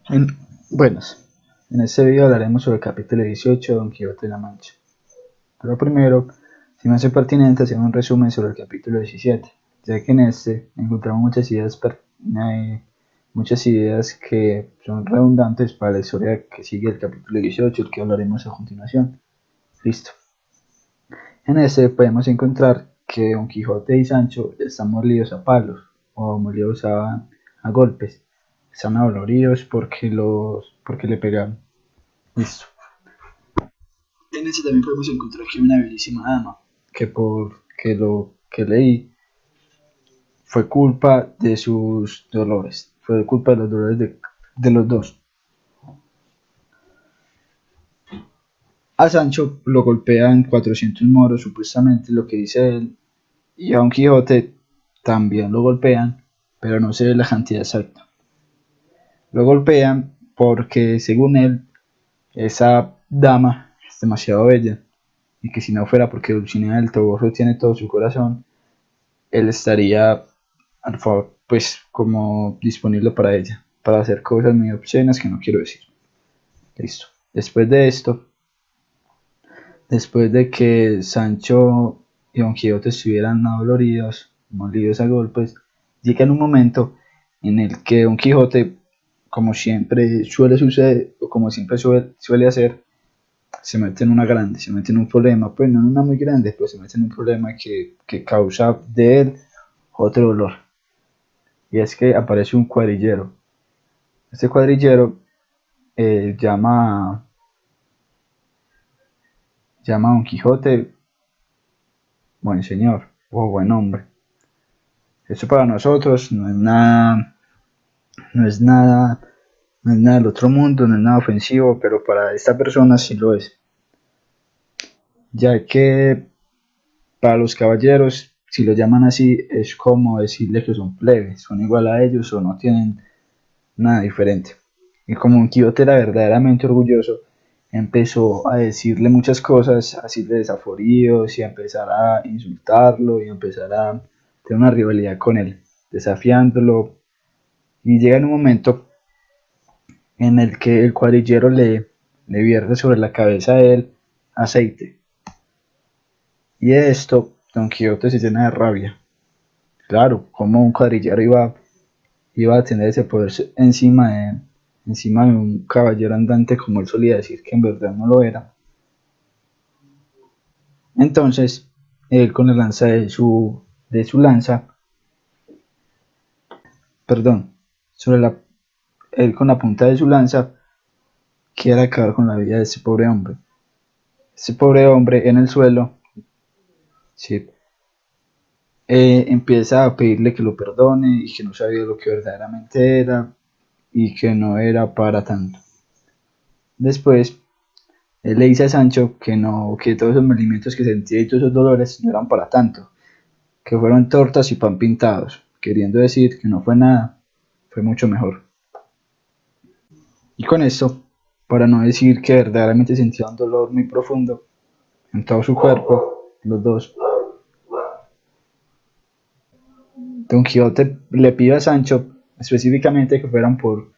En- Buenas, en este video hablaremos sobre el capítulo 18 de Don Quijote de la Mancha. Pero primero, si me hace pertinente hacer un resumen sobre el capítulo 17, ya que en este encontramos muchas ideas que son redundantes para la historia que sigue el capítulo 18, el que hablaremos a continuación. Listo. En este podemos encontrar que Don Quijote y Sancho están molidos a palos o molidos a golpes. Están adoloridos porque le pegaron. Listo. En ese también podemos encontrar que hay una bellísima dama, que por que lo que leí fue culpa de sus dolores, fue culpa de los dolores de los dos. A Sancho lo golpean 400 moros, supuestamente lo que dice él, y a Don Quijote también lo golpean, pero no sé la cantidad exacta. Lo golpean porque, según él, esa dama es demasiado bella, y que si no fuera porque Dulcinea del Toboso tiene todo su corazón, él estaría pues como disponible para ella, para hacer cosas muy obscenas que no quiero decir. Listo. Después de esto, después de que Sancho y Don Quijote estuvieran adoloridos, molidos a golpes, llega en un momento en el que Don Quijote, como siempre suele suceder, o como siempre suele hacer, se mete en una grande, se mete en un problema, pues no en una muy grande, pero se mete en un problema que causa de él otro dolor. Y es que aparece un cuadrillero. Este cuadrillero llama a Don Quijote buen señor o buen hombre. Esto para nosotros no es nada, no es nada del otro mundo, no es nada ofensivo, pero para esta persona sí lo es. Ya que para los caballeros, si lo llaman así, es como decirle que son plebes, son igual a ellos o no tienen nada diferente. Y como Don Quijote era verdaderamente orgulloso, empezó a decirle muchas cosas, a decirle desaforíos y a empezar a insultarlo y a empezar a tener una rivalidad con él, desafiándolo. Y llega en un momento en el que el cuadrillero le vierte sobre la cabeza a él aceite. Y de esto, Don Quijote se llena de rabia. Claro, como un cuadrillero iba a tener ese poder encima de un caballero andante, como él solía decir que en verdad no lo era. Entonces, él con la lanza de su lanza, perdón, sobre la, él con la punta de su lanza quiere acabar con la vida de ese pobre hombre. Ese pobre hombre en el suelo, sí, empieza a pedirle que lo perdone y que no sabía lo que verdaderamente era y que no era para tanto. Después, él le dice a Sancho que no, que todos esos movimientos que sentía y todos esos dolores no eran para tanto, que fueron tortas y pan pintados, queriendo decir que no fue nada, fue mucho mejor. Y con esto, para no decir que verdaderamente sentía un dolor muy profundo en todo su cuerpo, los dos, Don Quijote le pide a Sancho específicamente que fueran por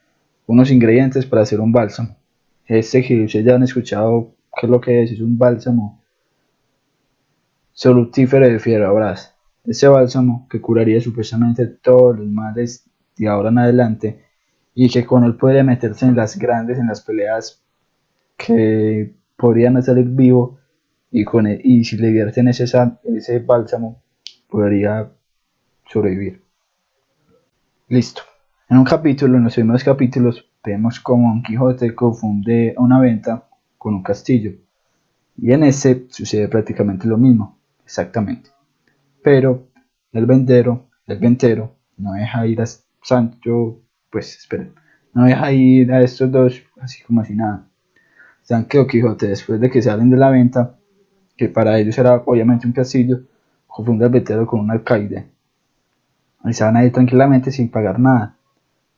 unos ingredientes para hacer un bálsamo. Este que ustedes ya han escuchado qué es lo que es un bálsamo solutífero de Fierabras. Ese bálsamo que curaría supuestamente todos los males de ahora en adelante y que con él podría meterse en las grandes, en las peleas que podría no salir vivo y si le vierten ese bálsamo podría sobrevivir. Listo. En un capítulo, en los primeros capítulos, vemos cómo Don Quijote confunde una venta con un castillo. Y en ese sucede prácticamente lo mismo, exactamente. Pero el ventero, no deja ir a Sancho, pues espera, no deja ir a estos dos así como si nada. San que Don Quijote, después de que salen de la venta, que para ellos era obviamente un castillo, confunde al ventero con un alcaide. Y se van a ir tranquilamente sin pagar nada,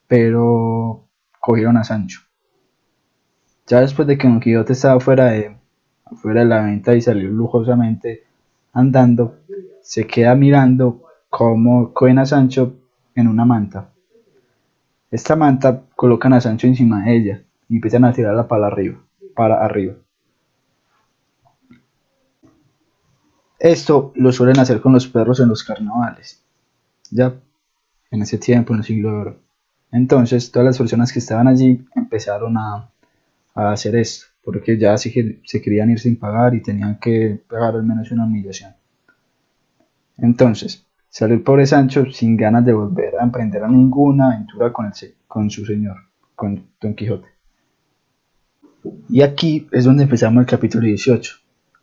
pero cogieron a Sancho. Ya después de que Don Quijote estaba fuera de la venta y salió lujosamente andando, se queda mirando cómo cogen a Sancho en una manta. Esta manta colocan a Sancho encima de ella y empiezan a tirarla para arriba. Esto lo suelen hacer con los perros en los carnavales, ya en ese tiempo, en el siglo de oro. Entonces, todas las personas que estaban allí empezaron a hacer esto, porque ya se querían ir sin pagar y tenían que pagar al menos una humillación. Entonces, salió el pobre Sancho sin ganas de volver a emprender ninguna aventura con su señor, con Don Quijote. Y aquí es donde empezamos el capítulo 18,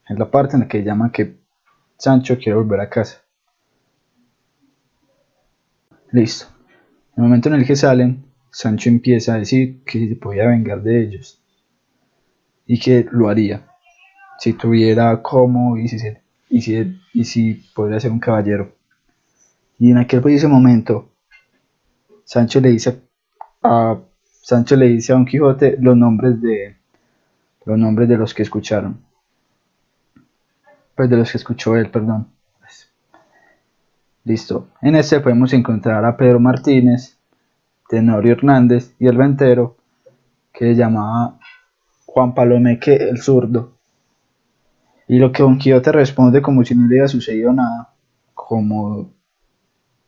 en la parte en la que llaman que Sancho quiere volver a casa. Listo. En el momento en el que salen, Sancho empieza a decir que se podía vengar de ellos y que lo haría si tuviera cómo y si podría ser un caballero. Y en aquel preciso momento, Sancho le dice a Sancho le dice a Don Quijote los nombres de los que escucharon, pues de los que escuchó él, perdón. Listo. En este podemos encontrar a Pedro Martínez, Tenorio Hernández y el ventero que se llamaba Juan Palomeque el Zurdo. Y lo que Don Quijote responde como si no le hubiera sucedido nada, como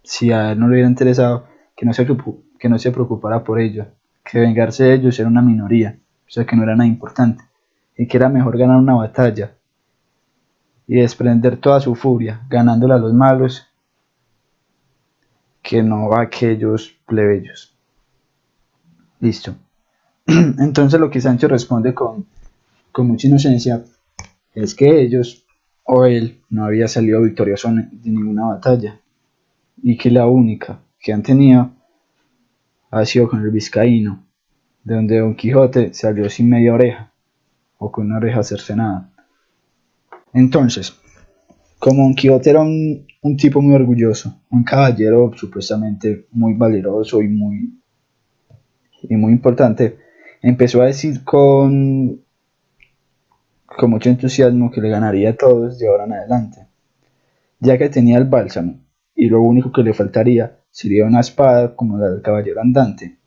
si a él no le hubiera interesado, que no se preocupara por ello, que vengarse de ellos era una minoría, o sea que no era nada importante, y que era mejor ganar una batalla y desprender toda su furia, ganándola a los malos, que no a aquellos plebeyos. Listo. Entonces lo que Sancho responde con mucha inocencia es que ellos o él no había salido victorioso de ninguna batalla y que la única que han tenido ha sido con el vizcaíno, de donde Don Quijote salió sin media oreja o con una oreja cercenada. Entonces, como Don Quijote era un tipo muy orgulloso, un caballero supuestamente muy valeroso y muy importante, empezó a decir con mucho entusiasmo que le ganaría a todos de ahora en adelante, ya que tenía el bálsamo, y lo único que le faltaría sería una espada como la del caballero andante.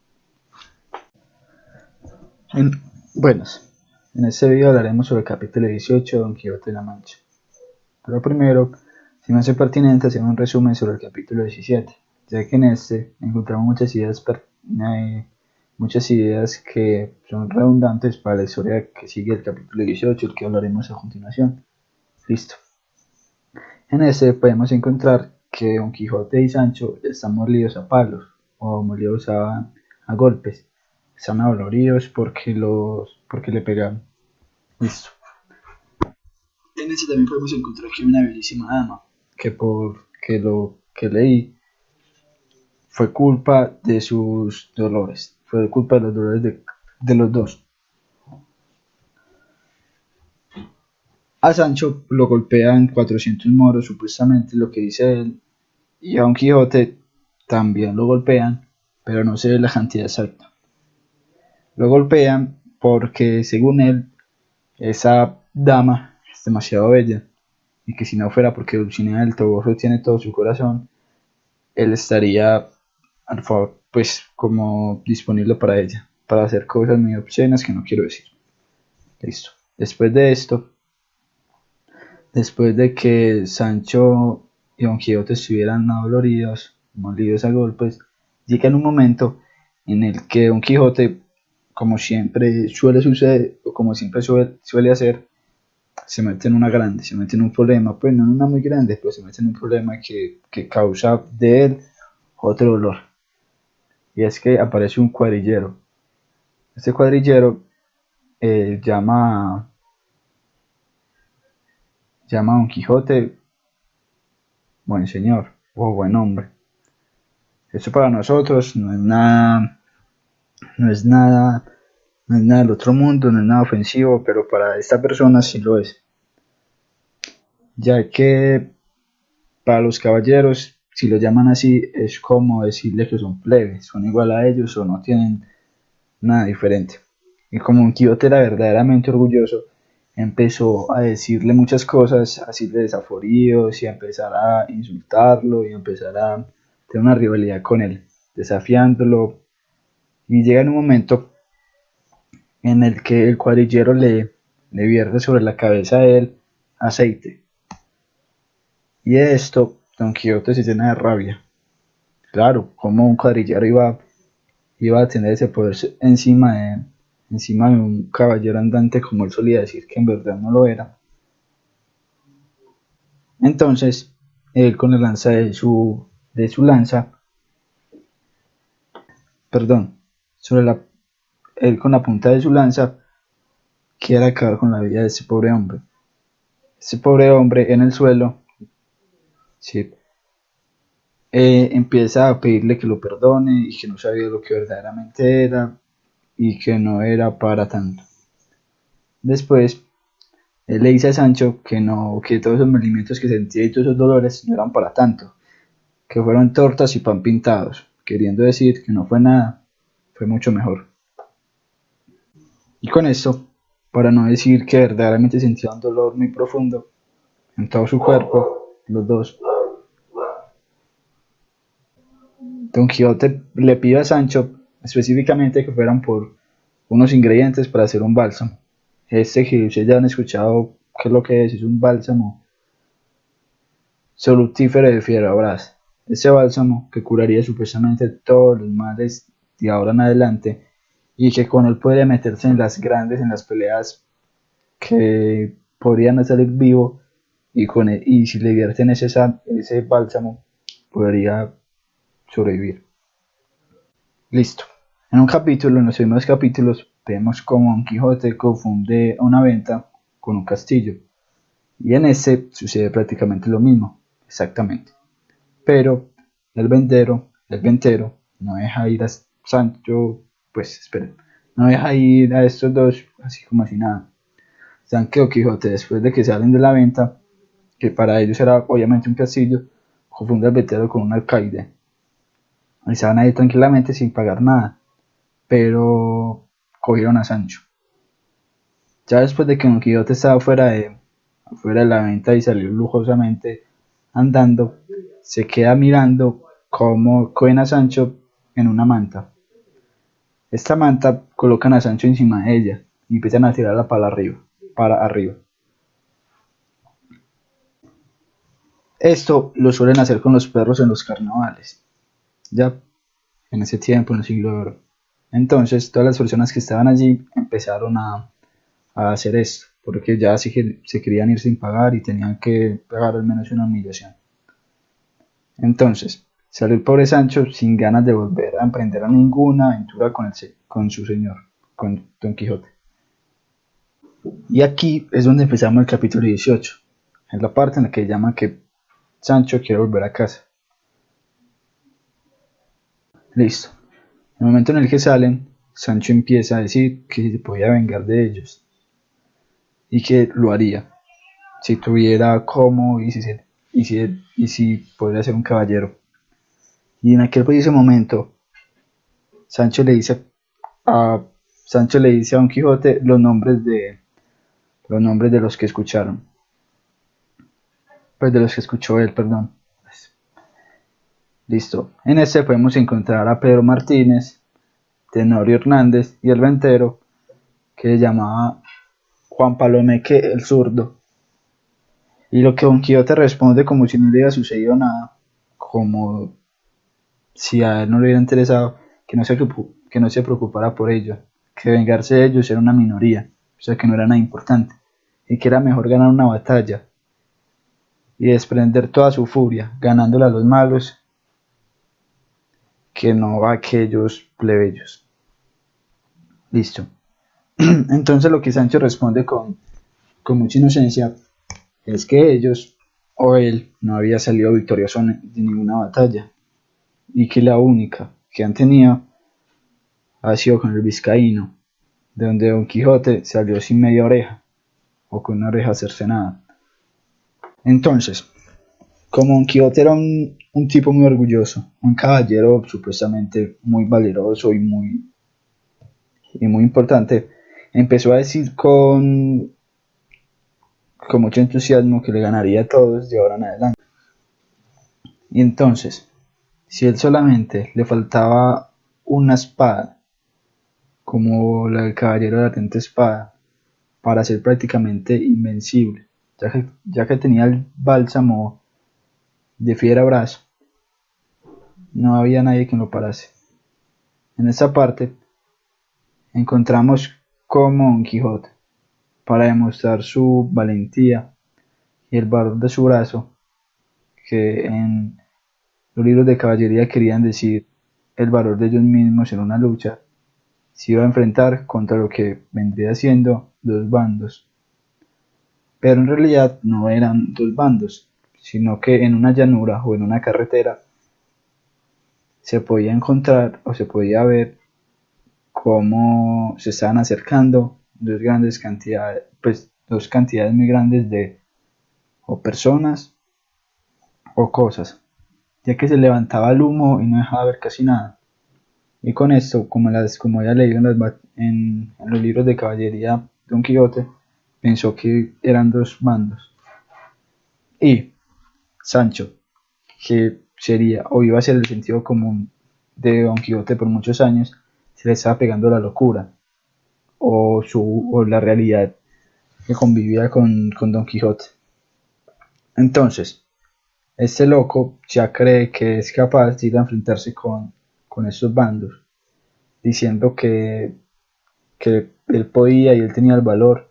En, buenas, en este video hablaremos sobre el capítulo 18 de Don Quijote de la Mancha, pero primero, si me hace pertinente hacer un resumen sobre el capítulo 17, ya que en este encontramos muchas ideas que son redundantes para la historia que sigue el capítulo 18, el que hablaremos a continuación. Listo. En este podemos encontrar que Don Quijote y Sancho están molidos a palos o molidos a golpes. Están adoloridos porque le pegaron. Listo. En este también podemos encontrar que hay una bellísima dama que por que lo que leí fue culpa de sus dolores, fue culpa de los dolores de los dos. A Sancho lo golpean 400 moros, supuestamente lo que dice él, y a Don Quijote también lo golpean, pero no se ve la cantidad exacta. Lo golpean porque, según él, esa dama es demasiado bella y que si no fuera porque Dulcinea del Toboso tiene todo su corazón, él estaría al favor, pues como disponible para ella, para hacer cosas muy obscenas que no quiero decir. Listo. Después de esto, después de que Sancho y Don Quijote estuvieran adoloridos, molidos a golpes, llega en un momento en el que Don Quijote, como siempre suele suceder, o como siempre suele hacer, se mete en una grande, se mete en un problema, pues no en una muy grande, pero se mete en un problema que causa de él otro dolor. Y es que aparece un cuadrillero. Este cuadrillero llama a Don Quijote buen señor o buen hombre. Esto para nosotros no es nada, no es nada, no es nada del otro mundo, no es nada ofensivo, pero para esta persona sí lo es. Ya que para los caballeros, si lo llaman así, es como decirle que son plebes, son igual a ellos o no tienen nada diferente. Y como Don Quijote era verdaderamente orgulloso, empezó a decirle muchas cosas, a decirle desaforíos y a empezar a insultarlo y a empezar a tener una rivalidad con él, desafiándolo y llega en un momento en el que el cuadrillero le vierte sobre la cabeza a él aceite, y de esto Don Quijote se llena de rabia. Claro, como un cuadrillero iba a tener ese poder encima de un caballero andante, como él solía decir que en verdad no lo era. Entonces, él con la lanza de su lanza, perdón, sobre la, él con la punta de su lanza quiere acabar con la vida de ese pobre hombre. Ese pobre hombre en el suelo, sí, empieza a pedirle que lo perdone y que no sabía lo que verdaderamente era y que no era para tanto. Después, él le dice a Sancho que no, que todos esos movimientos que sentía y todos esos dolores no eran para tanto, que fueron tortas y pan pintados, queriendo decir que no fue nada, fue mucho mejor. Y con esto, para no decir que verdaderamente sentía un dolor muy profundo en todo su cuerpo, los dos, Don Quijote le pide a Sancho específicamente que fueran por unos ingredientes para hacer un bálsamo. Este que ustedes ya han escuchado qué es lo que es un bálsamo solutífero de fierabras. Ese bálsamo que curaría supuestamente todos los males de ahora en adelante y que con él podría meterse en las grandes, en las peleas que podría no salir vivo y si le vierten ese bálsamo podría sobrevivir. Listo. En un capítulo, en los primeros capítulos, vemos cómo Don Quijote confunde una venta con un castillo. Y en ese sucede prácticamente lo mismo, exactamente. Pero el ventero, no deja ir a Sancho, pues esperen, no deja ir a estos dos así como así nada. San que Don Quijote, después de que salen de la venta, que para ellos era obviamente un castillo, confunde al ventero con un alcaide. Y se van a ir tranquilamente sin pagar nada, pero cogieron a Sancho. Ya después de que Don Quijote estaba fuera de la venta y salió lujosamente andando, se queda mirando cómo cogen a Sancho en una manta. Esta manta colocan a Sancho encima de ella y empiezan a tirarla para arriba. Esto lo suelen hacer con los perros en los carnavales, ya en ese tiempo, en el siglo de oro. Entonces, todas las personas que estaban allí empezaron a hacer esto, porque ya se querían ir sin pagar y tenían que pagar al menos una humillación. Entonces, salió el pobre Sancho sin ganas de volver a emprender ninguna aventura con su señor, con Don Quijote. Y aquí es donde empezamos el capítulo 18, es la parte en la que llama que Sancho quiere volver a casa. Listo. En el momento en el que salen, Sancho empieza a decir que se podía vengar de ellos y que lo haría si tuviera cómo y si podría ser un caballero. Y en aquel preciso momento, Sancho le dice a Sancho le dice a Don Quijote los nombres de los que escucharon, pues de los que escuchó él, perdón. Listo. En este podemos encontrar a Pedro Martínez, Tenorio Hernández y el ventero que se llamaba Juan Palomeque el Zurdo. Y lo que Don Quijote responde como si no le hubiera sucedido nada, como si a él no le hubiera interesado, que no se preocupara por ello, que vengarse de ellos era una minoría, o sea que no era nada importante, y que era mejor ganar una batalla y desprender toda su furia, ganándola a los malos, que no a aquellos plebeyos. Listo. Entonces lo que Sancho responde con mucha inocencia es que ellos o él no había salido victorioso de ninguna batalla y que la única que han tenido ha sido con el vizcaíno, de donde Don Quijote salió sin media oreja o con una oreja cercenada. Entonces, como Don Quijote era un tipo muy orgulloso, un caballero supuestamente muy valeroso y muy importante, empezó a decir con mucho entusiasmo que le ganaría a todos de ahora en adelante. Y entonces, si él solamente le faltaba una espada como la del caballero de la atenta espada, para ser prácticamente invencible, ya que tenía el bálsamo de fiera brazo, no había nadie que lo parase. En esta parte encontramos cómo Don Quijote, para demostrar su valentía y el valor de su brazo, que en los libros de caballería querían decir el valor de ellos mismos en una lucha, se iba a enfrentar contra lo que vendría siendo dos bandos. Pero en realidad no eran dos bandos, sino que en una llanura o en una carretera se podía encontrar o se podía ver cómo se estaban acercando dos cantidades muy grandes de o personas o cosas, ya que se levantaba el humo y no dejaba ver casi nada. Y con esto, como había leído en los libros de caballería, Don Quijote pensó que eran dos bandos. Y Sancho, que sería o iba a ser el sentido común de Don Quijote por muchos años, se le estaba pegando la locura o la realidad que convivía con Don Quijote. Entonces, este loco ya cree que es capaz de ir a enfrentarse con estos bandos, diciendo que él podía y él tenía el valor,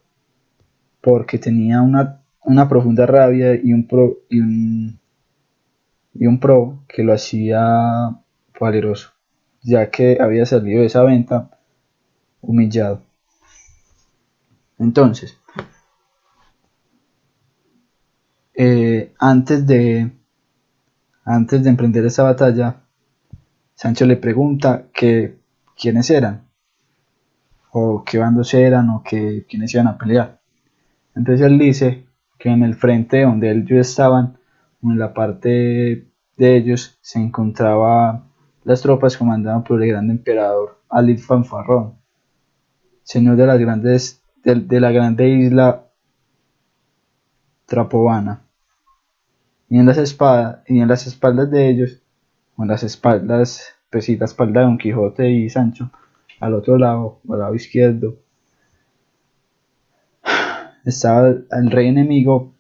porque tenía una profunda rabia y un pro que lo hacía valeroso, ya que había salido de esa venta humillado. Entonces, antes de emprender esa batalla, Sancho le pregunta que quiénes eran, o qué bandos eran, o quiénes iban a pelear. Entonces él dice que en el frente donde ellos estaban, en la parte de ellos, se encontraba las tropas comandadas por el gran emperador Alí Fanfarrón, señor de la grande isla Trapovana. Y en las espaldas de ellos, con las espaldas, pues sí, la espalda de Don Quijote y Sancho, al otro lado, al lado izquierdo, estaba el rey enemigo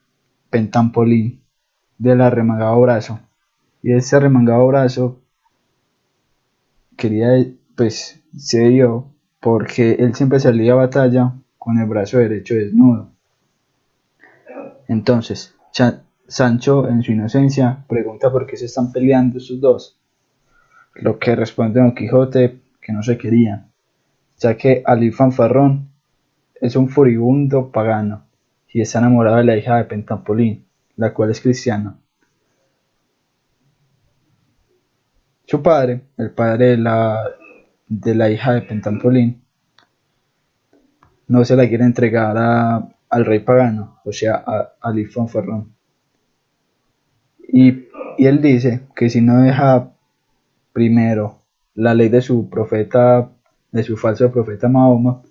Pentampolín, del arremangado brazo. Y ese arremangado brazo se dio porque él siempre salía a batalla con el brazo derecho desnudo. Entonces, Sancho, en su inocencia, pregunta por qué se están peleando estos dos. Lo que responde Don Quijote que no se querían, ya que Alí Fanfarrón es un furibundo pagano y está enamorado de la hija de Pentampolín, la cual es cristiana. Su padre, el padre de la hija de Pentampolín, no se la quiere entregar al rey pagano, o sea, a Alí Fanfarrón. Y él dice que si no deja primero la ley de su profeta, de su falso profeta Mahoma,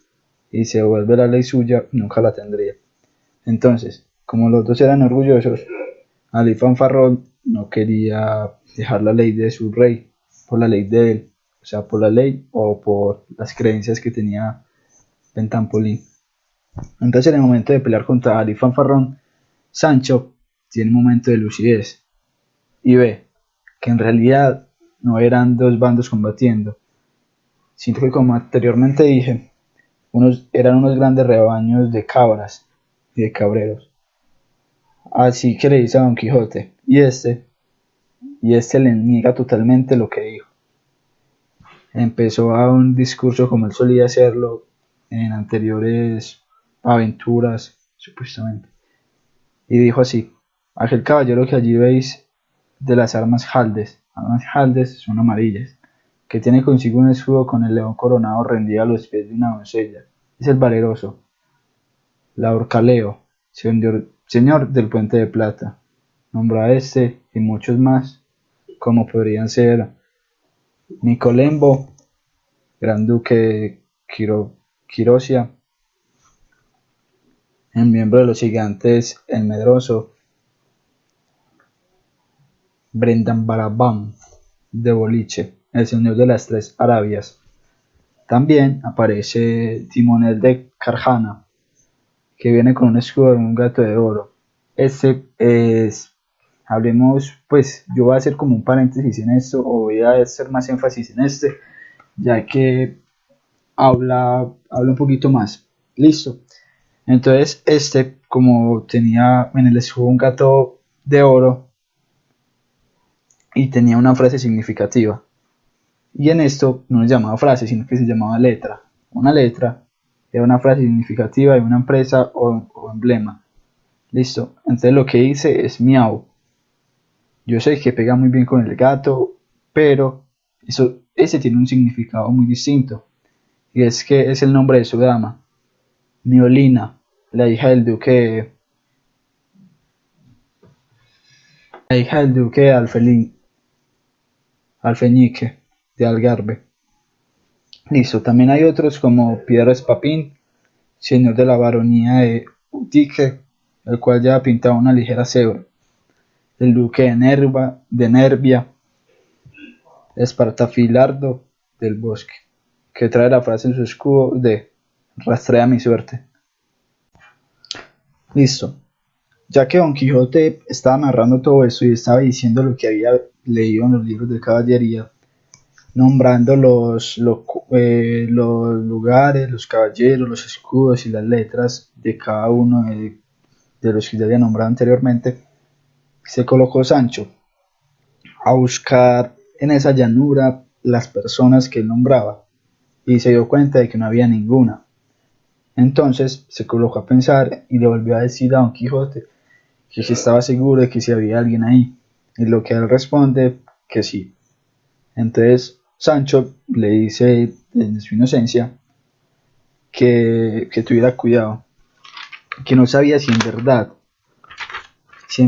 y se vuelve la ley suya, nunca la tendría. Entonces, como los dos eran orgullosos, Alí Fanfarrón no quería dejar la ley de su rey por la ley de él, o sea, por la ley o por las creencias que tenía Pentampolín. Entonces, en el momento de pelear contra Alí Fanfarrón, Sancho tiene un momento de lucidez y ve que en realidad no eran dos bandos combatiendo, sino que, como anteriormente dije, eran unos grandes rebaños de cabras y de cabreros. Así que le dice a Don Quijote, y este le niega totalmente lo que dijo. Empezó a un discurso como él solía hacerlo en anteriores aventuras, supuestamente, y dijo así: aquel caballero que allí veis de las armas jaldes son amarillas, que tiene consigo un escudo con el león coronado rendido a los pies de una doncella, es el valeroso Laurcaleo, señor del Puente de Plata. Nombra a este y muchos más, como podrían ser Nicolembo, Gran Duque de Quirosia, el miembro de los gigantes El Medroso, Brendan Barabán de Boliche, el señor de las tres Arabias, También aparece Timonel de Carjana, que viene con un escudo de un gato de oro. Este es, hablemos, pues yo voy a hacer como un paréntesis en esto, o voy a hacer más énfasis en este, ya que habla un poquito más. Listo. Entonces, como tenía en el escudo un gato de oro y tenía una frase significativa. Y en esto no se llamaba frase, sino que se llamaba letra. Una letra era una frase significativa de una empresa o emblema. Listo. Entonces lo que hice es miau. Yo sé que pega muy bien con el gato, pero ese tiene un significado muy distinto. Y es que es el nombre de su dama, Miolina, la hija del duque, Alfeñique de Algarve. Listo, también hay otros como Piedras Papín, señor de la baronía de Utique, el cual ya pintaba una ligera cebra. El duque de Nervia, Espartafilardo del Bosque, que trae la frase en su escudo de rastrea mi suerte. Listo. Ya que Don Quijote estaba narrando todo eso y estaba diciendo lo que había leído en los libros de caballería, nombrando los lugares, los caballeros, los escudos y las letras de cada uno de los que ya había nombrado anteriormente, se colocó Sancho a buscar en esa llanura las personas que él nombraba y se dio cuenta de que no había ninguna. Entonces se colocó a pensar y le volvió a decir a Don Quijote que si estaba seguro de que si había alguien ahí, y lo que él responde que sí. Entonces Sancho le dice en su inocencia que tuviera cuidado, que no sabía si en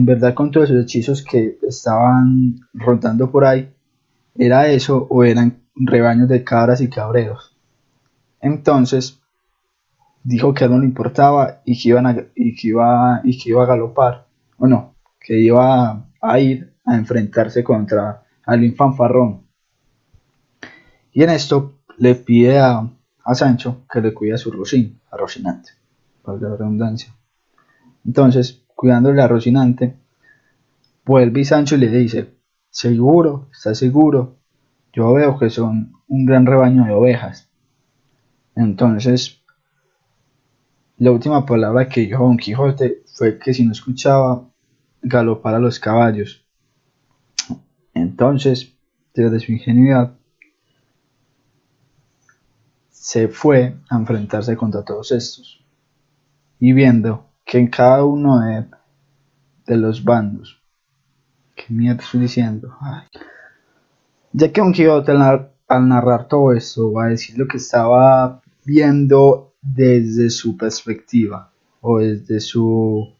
verdad con todos esos hechizos que estaban rondando por ahí, era eso o eran rebaños de cabras y cabreros. Entonces dijo que a él no le importaba y que iba a galopar, o no, que iba a ir a enfrentarse contra alguien fanfarrón. Y en esto le pide a Sancho que le cuide a su a Rocinante, valga la redundancia. Entonces, cuidándole a Rocinante, vuelve y Sancho le dice, ¿seguro? ¿Estás seguro? Yo veo que son un gran rebaño de ovejas. Entonces, la última palabra que dijo Don Quijote fue que si no escuchaba, galopar a los caballos. Entonces, desde su ingenuidad, se fue a enfrentarse contra todos estos. Y viendo que en cada uno de los bandos, ¿qué mierda estoy diciendo? Ay. Ya que Don Quijote al narrar todo esto va a decir lo que estaba viendo desde su perspectiva o desde su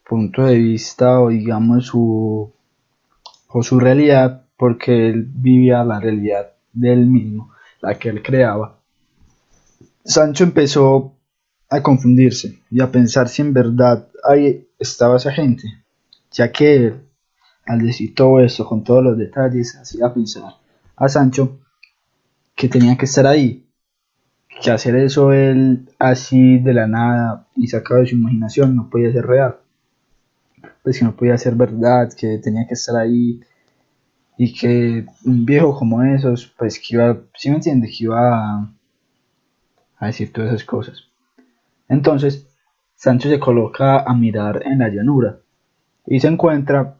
punto de vista o digamos su realidad, porque él vivía la realidad de él mismo, la que él creaba. Sancho empezó a confundirse y a pensar si en verdad ahí estaba esa gente, ya que él, al decir todo eso con todos los detalles, hacía pensar a Sancho que tenía que estar ahí, que hacer eso él así de la nada y sacado de su imaginación no podía ser real, pues que no podía ser verdad, que tenía que estar ahí y que un viejo como esos, pues que iba, ¿sí me entiende? Que iba a decir todas esas cosas. Entonces, Sancho se coloca a mirar en la llanura y se encuentra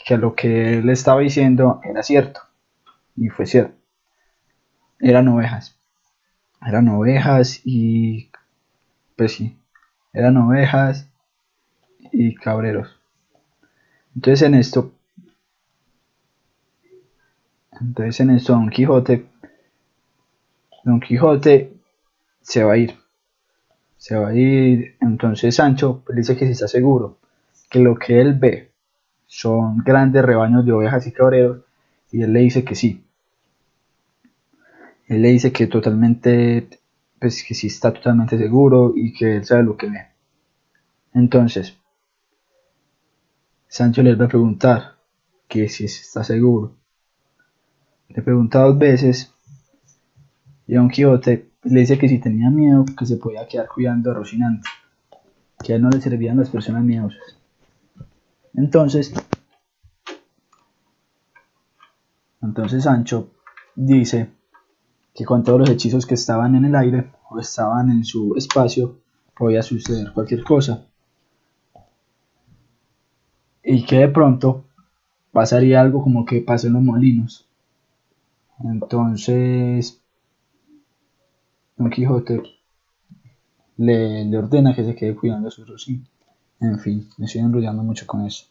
que lo que él estaba diciendo era cierto, y fue cierto. Eran ovejas, eran ovejas y, pues sí, eran ovejas y cabreros. Entonces en esto, Don Quijote se va a ir, se va a ir. Entonces Sancho le dice que si está seguro, que lo que él ve son grandes rebaños de ovejas y cabreros, y él le dice que sí. Él le dice que totalmente, pues que sí está totalmente seguro y que él sabe lo que ve. Entonces, Sancho le va a preguntar que si está seguro. Le pregunta dos veces Y Don Quijote le dice que si tenía miedo, que se podía quedar cuidando a Rocinante, que a él no le servían las personas miedosas. Entonces Sancho dice que con todos los hechizos que estaban en el aire o estaban en su espacio, podía suceder cualquier cosa. Y que de pronto pasaría algo como que pasó en los molinos. Entonces Don Quijote le ordena que se quede cuidando a su Rocín. En fin, me estoy enrollando mucho con eso.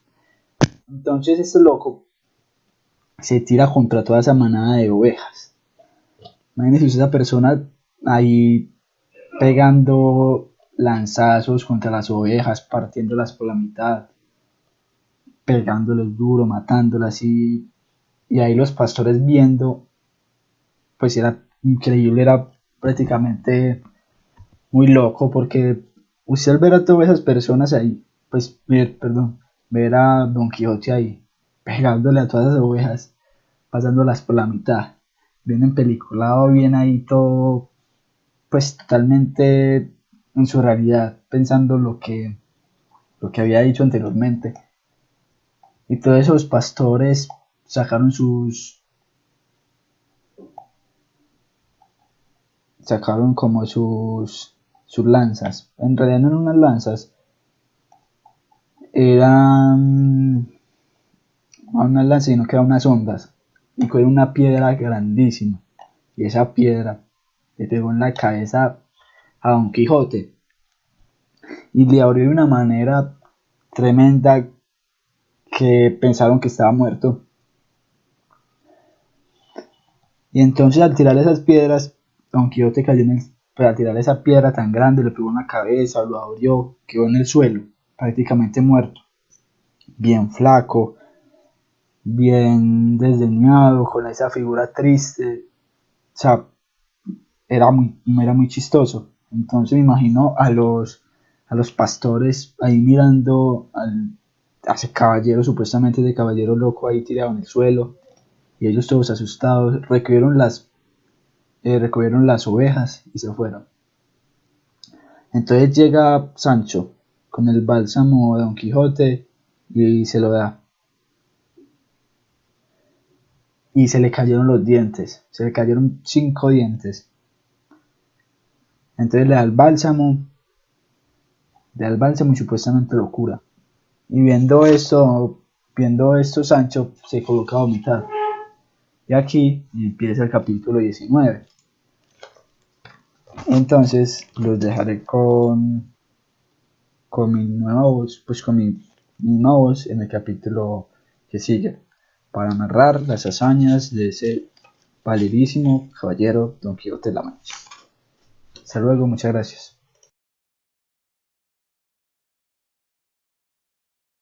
Entonces este loco se tira contra toda esa manada de ovejas. Imagínense esa persona ahí pegando lanzazos contra las ovejas, partiéndolas por la mitad, pegándoles duro, matándolas y ahí los pastores viendo, pues era increíble, era prácticamente muy loco porque usted al ver a todas esas personas ahí, pues ver a Don Quijote ahí pegándole a todas esas ovejas, pasándolas por la mitad, bien empeliculado, bien ahí todo, pues totalmente en su realidad, pensando lo que había dicho anteriormente. Y todos esos pastores sacaron como sus lanzas. En realidad no eran unas lanzas, eran unas lanzas, sino que eran unas ondas. Y con una piedra grandísima. Y esa piedra le pegó en la cabeza a Don Quijote. Y le abrió de una manera tremenda que pensaron que estaba muerto. Y entonces al tirar esas piedras, Don Quijote cayó al tirar esa piedra tan grande, le pegó en la cabeza, lo abrió, quedó en el suelo, prácticamente muerto, bien flaco, bien desdeñado, con esa figura triste, o sea, era muy chistoso. Entonces me imagino a los pastores ahí mirando a ese caballero, supuestamente de caballero loco ahí tirado en el suelo, y ellos todos asustados, recogieron las ovejas y se fueron. Entonces llega Sancho con el bálsamo de Don Quijote y se lo da. Y se le cayeron los dientes, se le cayeron 5 dientes. Entonces le da el bálsamo y supuestamente lo cura. Y viendo esto Sancho se coloca a vomitar. Y aquí empieza el capítulo 19. Entonces los dejaré con mi nueva voz, pues con mi misma voz en el capítulo que sigue, para narrar las hazañas de ese valirísimo caballero Don Quijote de la Mancha. Hasta luego, muchas gracias.